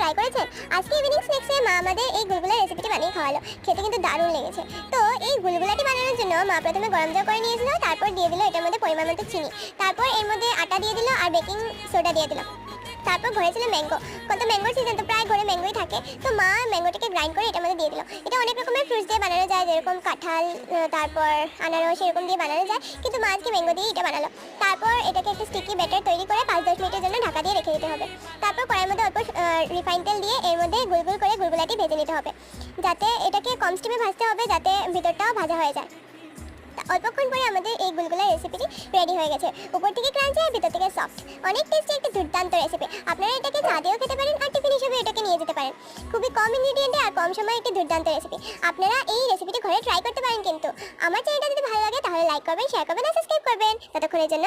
Try করেছেন? আজকে evening স্ন্যাক্সে মা আমাদের এই গুলগুলার রেসিপিটি বানিয়ে খাওয়ালো। খেতে কিন্তু দারুণ লেগেছে। তো এই গুলগুলাটি বানানোর জন্য মা প্রথমে গরম জল করে নিয়েছিল, তারপর দিয়ে দিল এটার মধ্যে পরিমাণ মতো চিনি, তারপর এর মধ্যে আটা দিয়ে দিল আর বেকিং সোডা দিয়ে দিল। তারপর ঘরে ছিল ম্যাঙ্গো, কত ম্যাঙ্গোর সিজন তো প্রায় ঘরে ম্যাঙ্গোই থাকে। তো মা ম্যাঙ্গোটাকে গ্রাইন্ড করে এটার মধ্যে দিয়ে দিল। এটা অনেক রকমের ফ্রুটস দিয়ে বানানো যায়, যেরকম কাঁঠাল, তারপর আনারস, এরকম দিয়ে বানানো যায়, কিন্তু মা আজকে ম্যাঙ্গো দিয়ে এটা বানালো। তারপর এটাকে একটা স্টিকি ব্যাটার তৈরি করে 5-10 মিনিটের জন্য ঢাকা দিয়ে রেখে দিতে হবে। তারপর কড়াইয়ের মধ্যে অল্প রিফাইন তেল দিয়ে এর মধ্যে গুলগুল করে গুলগুলাটি ভেজে নিতে হবে, যাতে এটাকে কম স্টিমে ভাজতে হবে, যাতে ভিতরটাও ভাজা হয়ে যায়। অল্পক্ষণ পরে আমাদের এই গুলগুলা রেসিপিটি রেডি হয়ে গেছে। উপর থেকে ক্রাঞ্চি আর ভিতর থেকে সফট, অনেক টেস্টি একটা দুর্দান্ত রেসিপি। আপনারা এটাকে চা দিয়েও খেতে পারেন আর টিফিন হিসেবে এটাকে নিয়ে যেতে পারেন। খুবই কম ইনগ্রিডিয়েন্টে আর কম সময়ে একটি দুর্দান্ত রেসিপি। আপনারা এই রেসিপিটি ঘরে ট্রাই করতে পারেন। কিন্তু আমার চ্যানেলটা যদি ভালো লাগে তাহলে লাইক করবেন, শেয়ার করবেন আর সাবস্ক্রাইব করবেন। ততক্ষণের জন্য